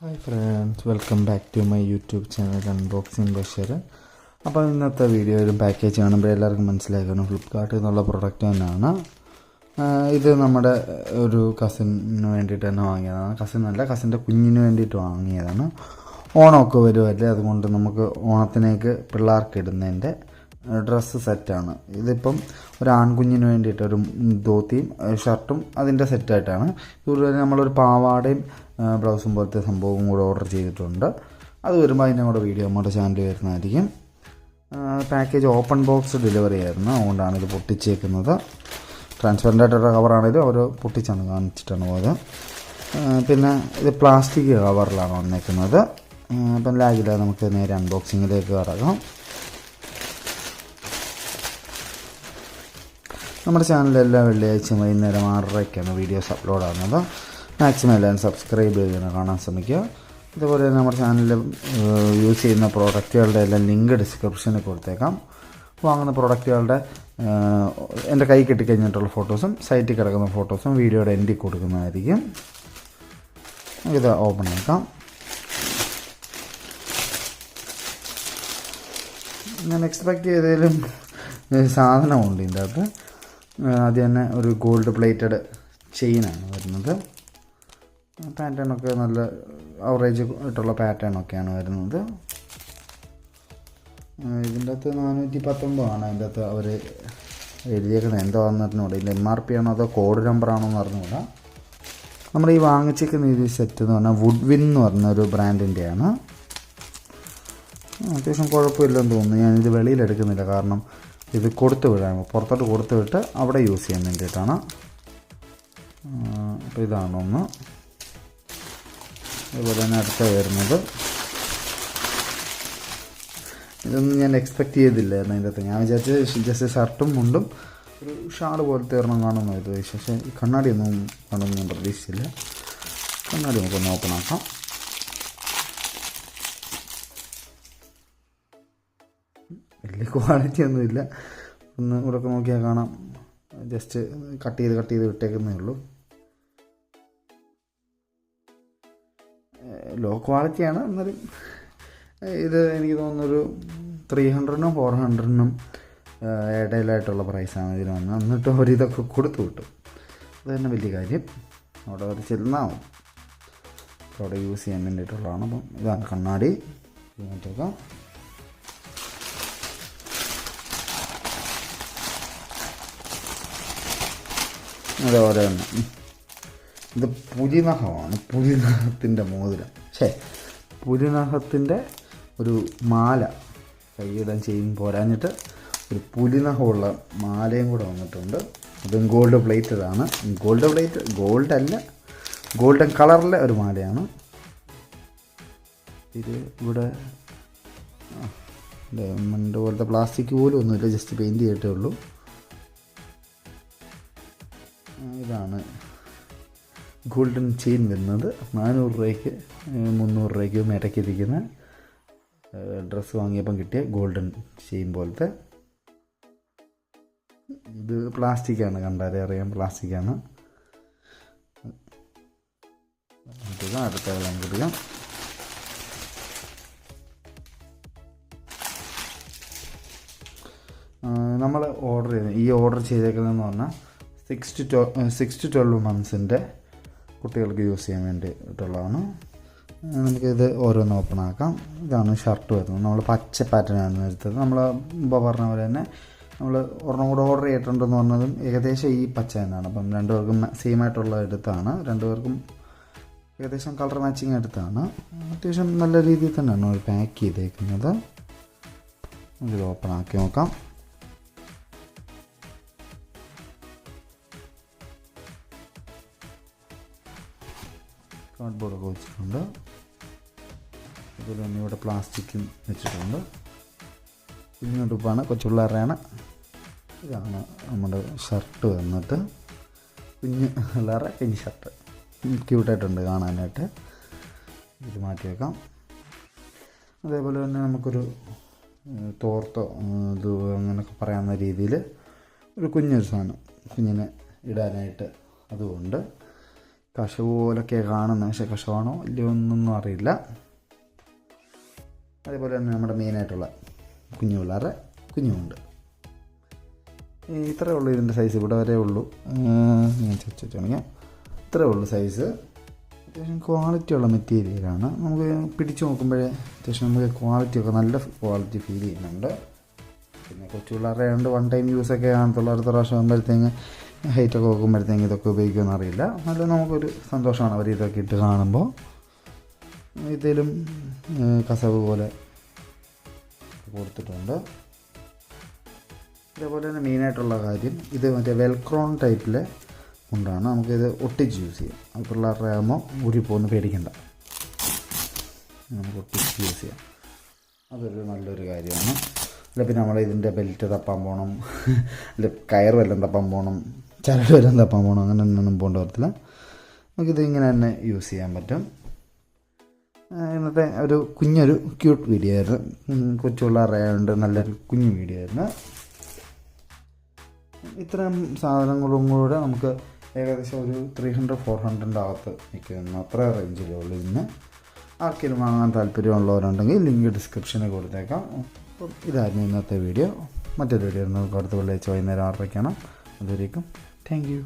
Hi friends, welcome back to my YouTube channel unboxing Basheer. അപ്പോൾ ഇന്നത്തെ video ഒരു package കാണുമ്പോൾ എല്ലാവർക്കും മനസ്സിലാക്കണം ഫ്ലിപ്കാർട്ടിൽ നിന്നുള്ള പ്രൊഡക്റ്റ് തന്നെയാണ്. ഇത് നമ്മുടെ ഒരു കസിന് വേണ്ടിയിട്ട് തന്നെ വാങ്ങിയതാണ്. കസിൻ്റെ കുഞ്ഞിന് വേണ്ടിയിട്ട് വാങ്ങിയതാണ്. ഓണമൊക്കെ വരുമല്ലേ, അതുകൊണ്ട് നമുക്ക് ഓണത്തിനേക്ക് പിള്ളേർക്ക് ഇടുന്നതിൻ്റെ ഡ്രസ്സ് സെറ്റാണ്. ഇതിപ്പം ഒരു ആൺകുഞ്ഞിന് വേണ്ടിയിട്ട് ഒരു ധോത്തിയും ഷർട്ടും അതിൻ്റെ സെറ്റായിട്ടാണ്. ഇതുപോലെ നമ്മളൊരു പാവാടയും ബ്ലൗസും പോലത്തെ സംഭവവും കൂടെ ഓർഡർ ചെയ്തിട്ടുണ്ട്. അത് വരുമ്പോൾ അതിൻ്റെ കൂടെ വീഡിയോ നമ്മുടെ ചാനലിൽ വരുന്നതായിരിക്കും. പാക്കേജ് ഓപ്പൺ ബോക്സ് ഡെലിവറി ആയിരുന്നു, അതുകൊണ്ടാണ് ഇത് പൊട്ടിച്ചേക്കുന്നത്. ട്രാൻസ്പെറൻ്റ് ആയിട്ടുള്ള കവറാണെങ്കിലും അവർ പൊട്ടിച്ചാണ് കാണിച്ചിട്ടാണ് പോയത്. പിന്നെ ഇത് പ്ലാസ്റ്റിക് കവറിലാണ് വന്നേക്കുന്നത്. അപ്പം ലാഗില്ല, നമുക്ക് നേരെ അൺബോക്സിങ്ങിലേക്ക് കടക്കാം. നമ്മുടെ ചാനലിൽ എല്ലാ വെള്ളിയാഴ്ചയും വൈകുന്നേരം 6:30-ക്കാണ് വീഡിയോസ് അപ്ലോഡ് ആകുന്നത്. മാക്സിമം എല്ലാവരും സബ്സ്ക്രൈബ് ചെയ്ത് കാണാൻ ശ്രമിക്കുക. ഇതുപോലെ നമ്മുടെ ചാനലിൽ യൂസ് ചെയ്യുന്ന പ്രോഡക്റ്റുകളുടെ എല്ലാം ലിങ്ക് ഡിസ്ക്രിപ്ഷനിൽ കൊടുത്തേക്കാം. വാങ്ങുന്ന പ്രോഡക്റ്റുകളുടെ എൻ്റെ കൈ കിട്ടിക്കഴിഞ്ഞിട്ടുള്ള ഫോട്ടോസും സൈറ്റിൽ കിടക്കുന്ന ഫോട്ടോസും വീഡിയോയുടെ എൻഡിൽ കൊടുക്കുന്നതായിരിക്കും. ഇത് ഓപ്പൺ ആക്കാം. ഞാൻ എക്സ്പെക്റ്റ് ചെയ്തതിലും സാധനമുണ്ട് ഇതിൻ്റെ അകത്ത്. ആദ്യം തന്നെ ഒരു ഗോൾഡ് പ്ലേറ്റഡ് ചെയിനാണ് വരുന്നത്. പാറ്റേണൊക്കെ നല്ല അവറേജ് ആയിട്ടുള്ള പാറ്റേണൊക്കെയാണ് വരുന്നത്. ഇതിൻ്റെ അകത്ത് 419 അതിൻ്റെ അകത്ത് അവർ എഴുതിയേക്കുന്നത്. എന്തോ വന്നിരുന്നൂടെ, ഇതിൻ്റെ MRP ആണോ അതോ കോഡ് നമ്പറാണോ എന്ന് അറിഞ്ഞുകൂടാ. നമ്മൾ ഈ വാങ്ങിച്ചിരിക്കുന്ന ഈ സെറ്റ് എന്ന് പറഞ്ഞാൽ വുഡ്വിൻ എന്ന് പറഞ്ഞൊരു ബ്രാൻഡിൻ്റെയാണ്. അത്യാവശ്യം കുഴപ്പമില്ലെന്ന് തോന്നുന്നു. ഞാനിത് വെളിയിലെടുക്കുന്നില്ല, കാരണം ഇത് കൊടുത്തു വിടാൻ, പുറത്തോട്ട് കൊടുത്തു വിട്ട് അവിടെ യൂസ് ചെയ്യാൻ വേണ്ടിയിട്ടാണ്. അപ്പോൾ ഇതാണ് ഒന്ന്. അതുപോലെ തന്നെ അടുത്ത വരുന്നത്, ഇതൊന്നും ഞാൻ എക്സ്പെക്റ്റ് ചെയ്തില്ലായിരുന്നു അതിൻ്റെ അകത്ത്. ഞാൻ വിചാരിച്ചത് ജസ്റ്റ് ഷർട്ടും മുണ്ടും ഒരു ഷാള് പോലത്തെ ഒരെണ്ണം കാണുമെന്ന് വിചാരിച്ചു. പക്ഷേ ഈ കണ്ണാടിയൊന്നും കാണുമെന്ന് ഞാൻ പ്രതീക്ഷിച്ചില്ല. കണ്ണാടി നമുക്കൊന്ന് ഓപ്പൺ ആക്കാം. വലിയ ക്വാളിറ്റി ഒന്നുമില്ല. ഒന്ന് ഇവിടെയൊക്കെ നോക്കിയാൽ കാണാം, ജസ്റ്റ് കട്ട് ചെയ്ത് വിട്ടേക്കുന്നേ ഉള്ളൂ. ലോ ക്വാളിറ്റിയാണ്, എന്നാലും ഇത് എനിക്ക് തോന്നുന്നൊരു 300-നും 400-നും ഇടയിലായിട്ടുള്ള പ്രൈസാണ് ഇതിന് വന്നത്. എന്നിട്ട് അവരിതൊക്കെ കൊടുത്തു വിട്ടു. അത് തന്നെ വലിയ കാര്യം. അവിടെ അവർ ചെന്നാൽ മതി. അവിടെ യൂസ് ചെയ്യാൻ വേണ്ടിയിട്ടുള്ളതാണ്. അപ്പം ഇതാണ് കണ്ണാടി. മാറ്റിയേക്കാം. അതേപോലെ തന്നെ ഇത് പുലിനഖമാണ്. പുലിനഖത്തിൻ്റെ മോതിരം, പുലിനഖത്തിൻ്റെ ഒരു മാല കൈയിടാൻ ചെയിൻ പോരാഞ്ഞിട്ട് ഒരു പുലിനഖമുള്ള മാലയും കൂടെ വന്നിട്ടുണ്ട്. അതും ഗോൾഡ് പ്ലേറ്റഡാണ്. ഗോൾഡ് അല്ല, ഗോൾഡൻ കളറിലെ ഒരു മാലയാണ് ഇത്. ഇവിടെ ഡയമണ്ട് പോലത്തെ പ്ലാസ്റ്റിക് പോലും ഒന്നുമില്ല, ജസ്റ്റ് പെയിൻറ്റ് ചെയ്തിട്ടേ ഉള്ളൂ. ഇതാണ് ഗോൾഡൻ ചെയിൻ വരുന്നത്. 400 രൂപയ്ക്ക് 300 രൂപയ്ക്കും ഇടയ്ക്കിരിക്കുന്ന ഡ്രസ്സ് വാങ്ങിയപ്പം കിട്ടിയ ഗോൾഡൻ ചെയിൻ പോലത്തെ. ഇത് പ്ലാസ്റ്റിക്കാണ്, കണ്ടാലേ അറിയാം പ്ലാസ്റ്റിക്കാണ്. അടുത്ത കിട്ടാം. നമ്മൾ ഓർഡർ ചെയ്തേക്കുന്നതെന്ന് പറഞ്ഞാൽ 6 to 12 മന്ത്സിൻ്റെ കുട്ടികൾക്ക് യൂസ് ചെയ്യാൻ വേണ്ടിയിട്ടുള്ളതാണ്. നമുക്കിത് ഓരോന്ന് ഓപ്പൺ ആക്കാം. ഇതാണ് ഷർട്ട് വരുന്നത്. നമ്മൾ പച്ച പാറ്റേണാണ് എടുത്തത്. നമ്മൾ മുമ്പ് പറഞ്ഞ പോലെ തന്നെ നമ്മൾ ഒരെണ്ണം കൂടെ ഓർഡർ ചെയ്തിട്ടുണ്ടെന്ന് പറഞ്ഞതും ഏകദേശം ഈ പച്ച തന്നെയാണ്. അപ്പം രണ്ടുപേർക്കും സെയിം ആയിട്ടുള്ള എടുത്താണ്. രണ്ടുപേർക്കും ഏകദേശം കളർ മാച്ചിങ് എടുത്താണ്. അത്യാവശ്യം നല്ല രീതിയിൽ തന്നെയാണ് അവർ പാക്ക് ചെയ്തേക്കുന്നത്. ഇത് ഓപ്പൺ ആക്കി നോക്കാം. കാർഡ്ബോർഡൊക്കെ വെച്ചിട്ടുണ്ട്. അതുപോലെ തന്നെ ഇവിടെ പ്ലാസ്റ്റിക്കും വെച്ചിട്ടുണ്ട്. കുഞ്ഞുടുപ്പാണ്, കൊച്ചുപിള്ളേരുടെയാണ്. ഇതാണ് നമ്മുടെ ഷർട്ട് വന്നിട്ട്, കുഞ്ഞ് പിള്ളേരുടെ കുഞ്ഞ് ഷർട്ട്. ക്യൂട്ടായിട്ടുണ്ട് കാണാനായിട്ട്. ഇത് മാറ്റി വെക്കാം. അതേപോലെ തന്നെ നമുക്കൊരു തോർത്തോ ഇത് അങ്ങനെയൊക്കെ പറയാവുന്ന രീതിയിൽ ഒരു കുഞ്ഞൊരു സാധനം കുഞ്ഞിനെ ഇടാനായിട്ട് അതുകൊണ്ട് കശവ് പോലൊക്കെ കാണുന്നത്, പക്ഷേ കശവാണോ ഇല്ലയോ എന്നൊന്നും അറിയില്ല. അതേപോലെ തന്നെ നമ്മുടെ മെയിനായിട്ടുള്ള കുഞ്ഞു പിള്ളേരുടെ കുഞ്ഞുമുണ്ട്. ഇത്രയേ ഉള്ളൂ ഇതിൻ്റെ സൈസ്, ഇവിടെ വരെ ഉള്ളൂ. ഞാൻ ചോദിച്ചാണെങ്കിൽ ഇത്രയേ ഉള്ളൂ സൈസ്. അത്യാവശ്യം ക്വാളിറ്റിയുള്ള മെറ്റീരിയലാണ്. നമുക്ക് പിടിച്ചു നോക്കുമ്പോഴേ അത്യാവശ്യം നമുക്ക് ക്വാളിറ്റിയൊക്കെ നല്ല ക്വാളിറ്റി ഫീൽ ചെയ്യുന്നുണ്ട്. പിന്നെ കൊച്ചു പിള്ളേരുടെ ആയതുകൊണ്ട് വൺ ടൈം യൂസൊക്കെ കാണത്തുള്ളൂ. അടുത്ത പ്രാവശ്യം ആകുമ്പോഴത്തേക്ക് ഹൈറ്റൊക്കെ നോക്കുമ്പോഴത്തേക്ക് ഇതൊക്കെ ഉപയോഗിക്കുമെന്ന് അറിയില്ല. നല്ല നമുക്കൊരു സന്തോഷമാണ് അവർ ഇതൊക്കെ ഇട്ട് കാണുമ്പോൾ. ഇതിലും കസവ് പോലെ കൊടുത്തിട്ടുണ്ട്. അതേപോലെ തന്നെ മെയിനായിട്ടുള്ള കാര്യം, ഇത് മറ്റേ വെൽക്രോൺ ടൈപ്പിലെ കൊണ്ടാണ്. നമുക്കിത് ഒട്ടിച്ച് യൂസ് ചെയ്യാം. അത് പിള്ളേരുടെ ആകുമ്പോൾ ഊരിപ്പോന്ന് പേടിക്കണ്ട, നമുക്ക് ഒട്ടിച്ച് യൂസ് ചെയ്യാം. അതൊരു നല്ലൊരു കാര്യമാണ്. അല്ല പിന്നെ നമ്മൾ ഇതിൻ്റെ ബെൽറ്റ് തപ്പാൻ പോകണം, അല്ല കയർ വല്ലതും തപ്പാൻ പോകണം, ചരട് വല്ലതും തപ്പാൻ പോകണം, അങ്ങനെ ഒന്നും പോകേണ്ട വരത്തില്ല. നമുക്കിത് ഇങ്ങനെ തന്നെ യൂസ് ചെയ്യാൻ പറ്റും. ഇന്നത്തെ ഒരു കുഞ്ഞൊരു ക്യൂട്ട് വീഡിയോ ആയിരുന്നു. കൊച്ചു പിള്ളേരുടെ ആയതുകൊണ്ട് നല്ലൊരു കുഞ്ഞു വീഡിയോ ആയിരുന്നു. ഇത്തരം സാധനങ്ങളും കൂടെ നമുക്ക് ഏകദേശം ഒരു 300-400 അകത്ത് നിൽക്കുന്ന അത്ര റേഞ്ചിലുള്ളൂ. ഇന്ന് ആർക്കെങ്കിലും വാങ്ങാൻ താല്പര്യമുള്ളവരുണ്ടെങ്കിൽ ലിങ്ക് ഡിസ്ക്രിപ്ഷനിൽ കൊടുത്തേക്കാം. അപ്പം ഇതായിരുന്നു ഇന്നത്തെ വീഡിയോ. മറ്റൊരു വീഡിയോ നമുക്ക് അടുത്ത വെള്ളിയാഴ്ച വൈകുന്നേരം 6:00 അതുവരേക്കും താങ്ക് യു.